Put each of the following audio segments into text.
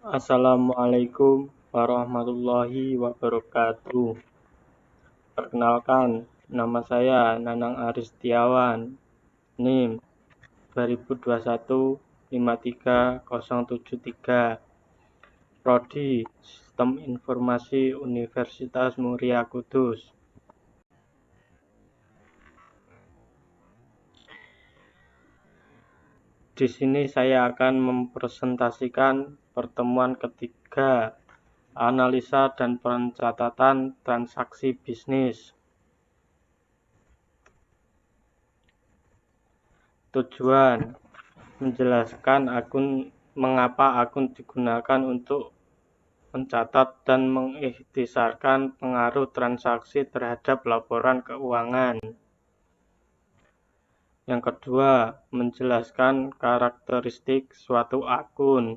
Assalamualaikum warahmatullahi wabarakatuh. Perkenalkan, nama saya Nanang Aris Setiawan, NIM 2021 53073, Prodi Sistem Informasi Universitas Muria Kudus. Di sini saya akan mempresentasikan pertemuan ketiga analisa dan pencatatan transaksi bisnis. Tujuan menjelaskan mengapa akun digunakan untuk mencatat dan mengikhtisarkan pengaruh transaksi terhadap laporan keuangan. Yang kedua, menjelaskan karakteristik suatu akun.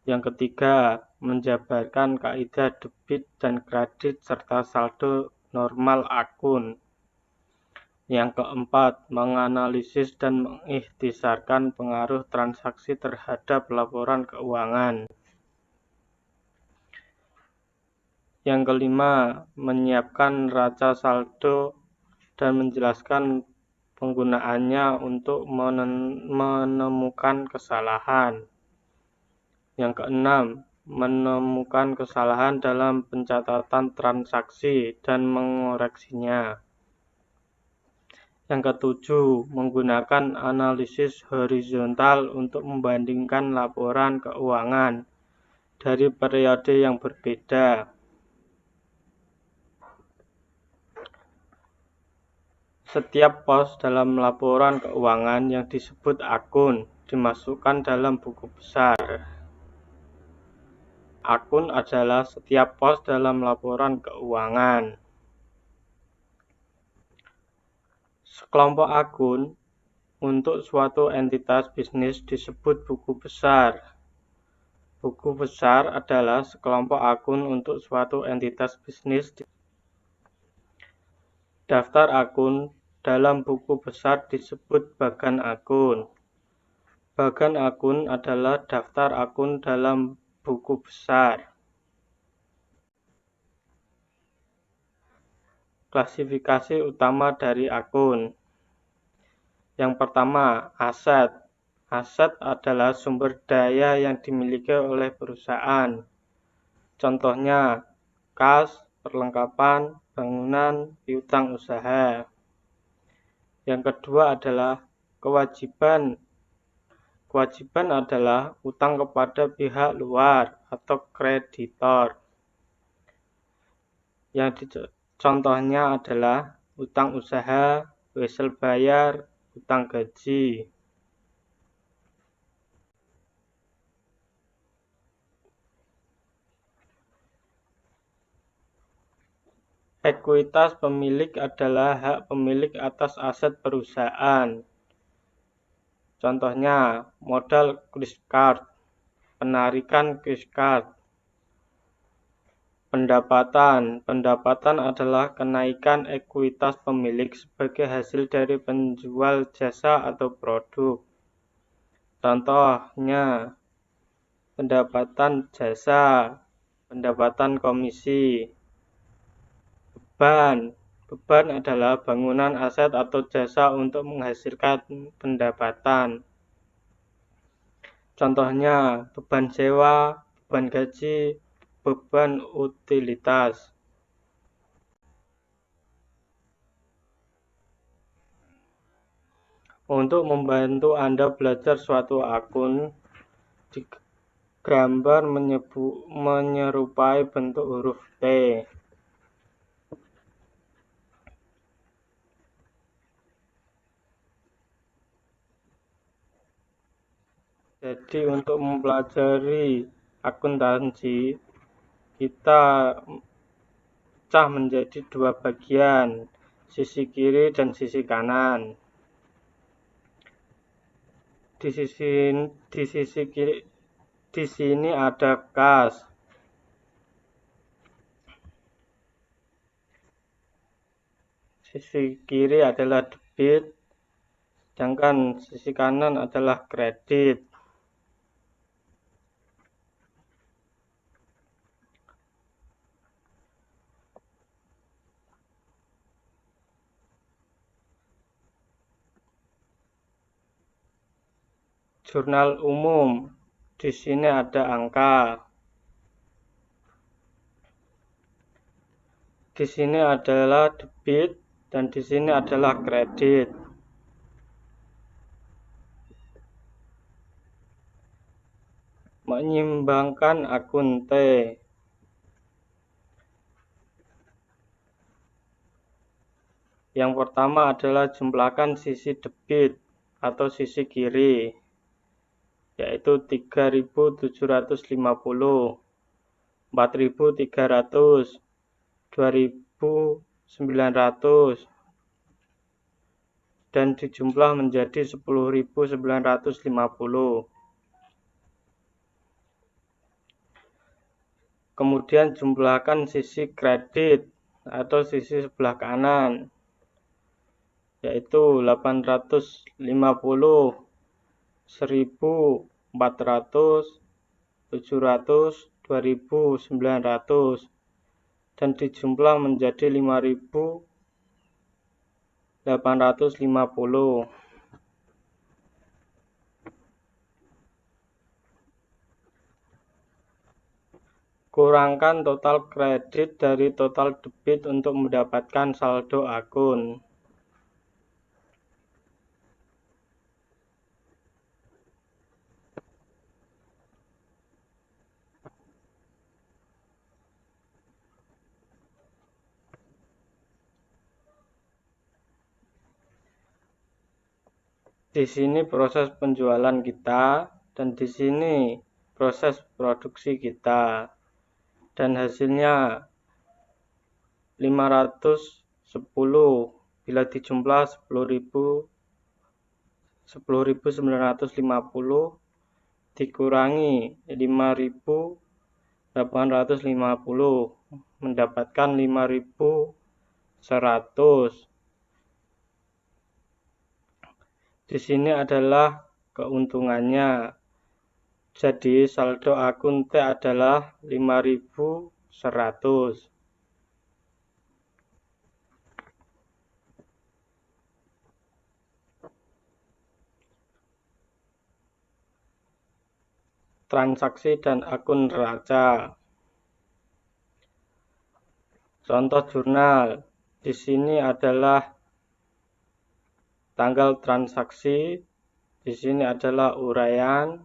Yang ketiga, menjabarkan kaidah debit dan kredit serta saldo normal akun. Yang keempat, menganalisis dan mengikhtisarkan pengaruh transaksi terhadap laporan keuangan. Yang kelima, menyiapkan neraca saldo dan menjelaskan penggunaannya untuk menemukan kesalahan. Yang keenam, menemukan kesalahan dalam pencatatan transaksi dan mengoreksinya. Yang ketujuh, menggunakan analisis horizontal untuk membandingkan laporan keuangan dari periode yang berbeda. Setiap pos dalam laporan keuangan yang disebut akun dimasukkan dalam buku besar. Akun adalah setiap pos dalam laporan keuangan. Sekelompok akun untuk suatu entitas bisnis disebut buku besar. Buku besar adalah sekelompok akun untuk suatu entitas bisnis. Daftar akun dalam buku besar disebut bagan akun. Bagan akun adalah daftar akun dalam buku besar. Klasifikasi utama dari akun. Yang pertama, aset. Aset adalah sumber daya yang dimiliki oleh perusahaan. Contohnya, kas, perlengkapan, bangunan, piutang usaha. Yang kedua adalah kewajiban. Kewajiban adalah utang kepada pihak luar atau kreditor. Contohnya adalah utang usaha, wesel bayar, utang gaji. Ekuitas pemilik adalah hak pemilik atas aset perusahaan. Contohnya, modal credit card, penarikan cash card. Pendapatan adalah kenaikan ekuitas pemilik sebagai hasil dari penjual jasa atau produk. Contohnya, pendapatan jasa, pendapatan komisi. Beban adalah bangunan aset atau jasa untuk menghasilkan pendapatan. Contohnya, beban sewa, beban gaji, beban utilitas. Untuk membantu Anda belajar suatu akun, gambar menyerupai bentuk huruf T. Jadi untuk mempelajari akuntansi, kita pecah menjadi dua bagian, sisi kiri dan sisi kanan. Di sisi kiri, di sini ada kas. Sisi kiri adalah debit, sedangkan sisi kanan adalah kredit. jurnal umum. Di sini ada angka. Di sini adalah debit dan di sini adalah kredit. Menyimbangkan akun T. Yang pertama adalah jumlahkan sisi debit atau sisi kiri, yaitu 3.750, 4.300, 2.900, dan dijumlah menjadi 10.950. Kemudian jumlahkan sisi kredit atau sisi sebelah kanan, yaitu 850, 1.400, 700, 2.900, dan dijumlah menjadi 5.850. Kurangkan total kredit dari total debit untuk mendapatkan saldo akun. Di sini proses penjualan kita dan di sini proses produksi kita. Dan hasilnya 510 bila dijumlah 10.950 dikurangi 5.850 mendapatkan 5.100. Di sini adalah keuntungannya. Jadi saldo akun T adalah 5.100. Transaksi dan akun neraca. Contoh jurnal. Di sini adalah tanggal transaksi, di sini adalah uraian,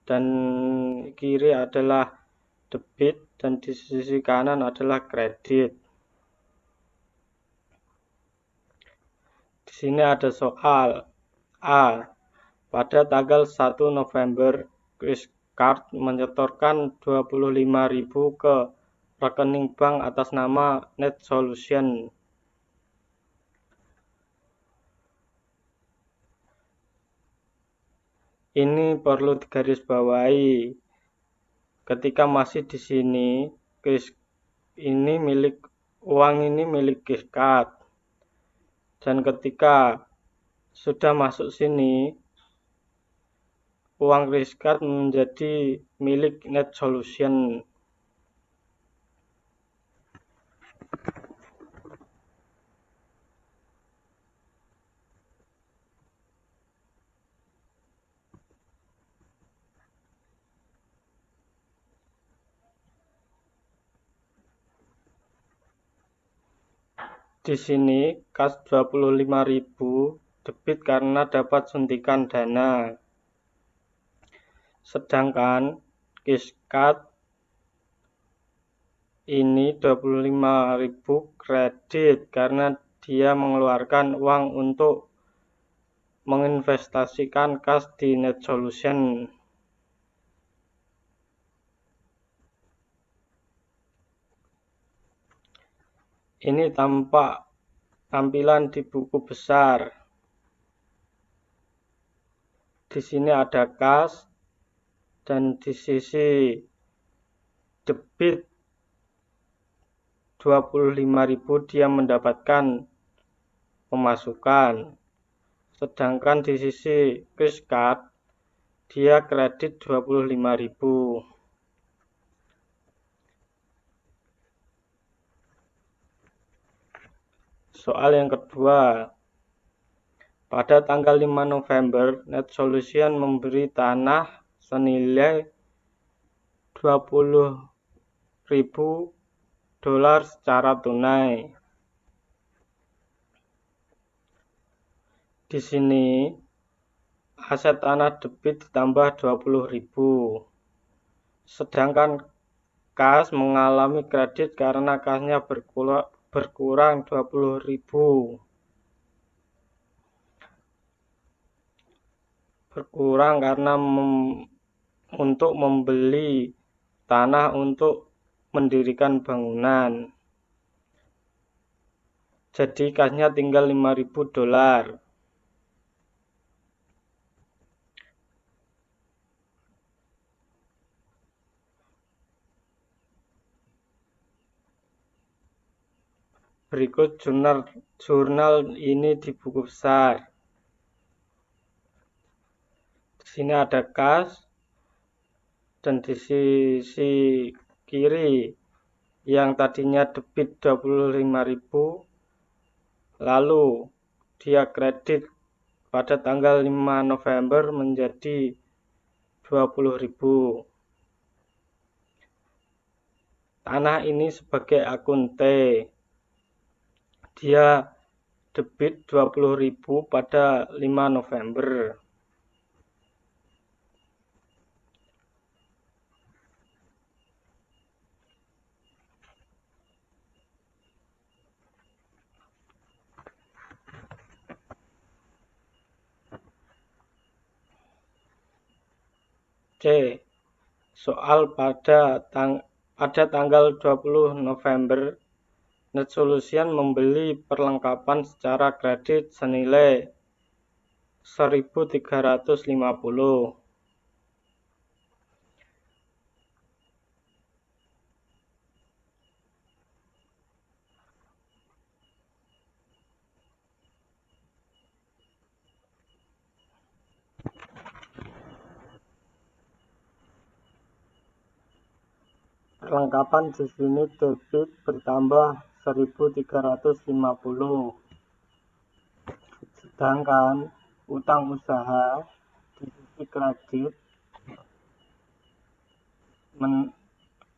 dan kiri adalah debit, dan di sisi kanan adalah kredit. Di sini ada soal A. Pada tanggal 1 November, Card menyetorkan 25.000 ke rekening bank atas nama Net Solution. Ini perlu digarisbawahi. Ketika masih di sini, uang ini milik Card. Dan ketika sudah masuk sini, uang Card menjadi milik Net Solution. Di sini kas 25.000 debit karena dapat suntikan dana. Sedangkan Card ini 25.000 kredit karena dia mengeluarkan uang untuk menginvestasikan kas di Net Solution. Ini tampilan di buku besar. Di sini ada kas dan di sisi debit 25.000 dia mendapatkan pemasukan. Sedangkan di sisi Card dia kredit 25.000. Soal yang kedua, Pada tanggal 5 November, Net Solution memberi tanah senilai $20.000 secara tunai. Di sini aset tanah debit ditambah 20.000. Sedangkan kas mengalami kredit karena kasnya berkurang 20.000. Berkurang karena untuk membeli tanah untuk mendirikan bangunan. Jadi kasnya tinggal $5.000. Berikut jurnal ini di buku besar. Di sini ada kas, dan di sisi kiri yang tadinya debit 25.000, lalu dia kredit pada tanggal 5 November menjadi 20.000. Tanah ini sebagai akun T. Dia debit 20.000 pada 5 November. C. Soal pada tanggal 20 November, Net Solution membeli perlengkapan secara kredit senilai $1.350. Perlengkapan di sini debit bertambah 1.350. Sedangkan utang usaha di sisi kredit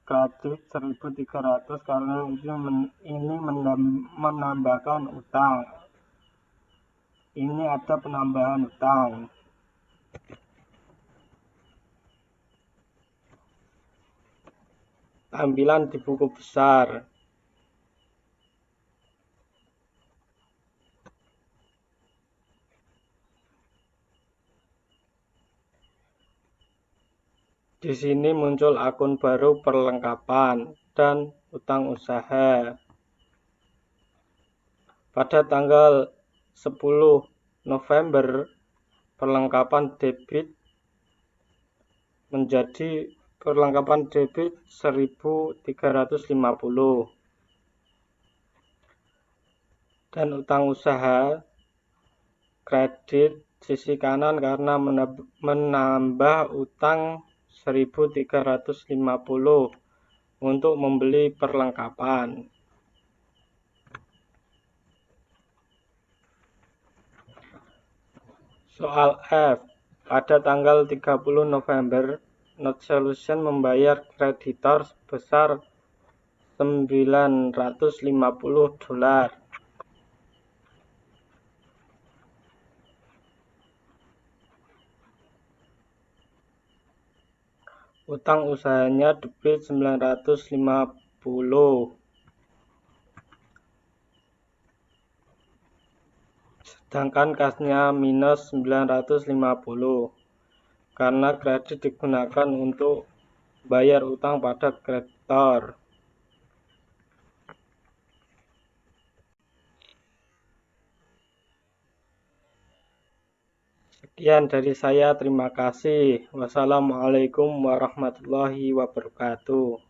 kredit 1.300 karena ini menambahkan utang. Ini ada penambahan utang. Tampilan di buku besar. Di sini muncul akun baru perlengkapan dan utang usaha. Pada tanggal 10 November, perlengkapan debit menjadi perlengkapan debit 1.350. Dan utang usaha kredit sisi kanan karena menambah utang 1.350 untuk membeli perlengkapan. Soal F. Pada tanggal 30 November, Net Solution membayar kreditor sebesar $950. Utang usahanya debit 950. Sedangkan kasnya minus 950. Karena kredit digunakan untuk bayar utang pada kreditor. Sekian dari saya, terima kasih. Wassalamualaikum warahmatullahi wabarakatuh.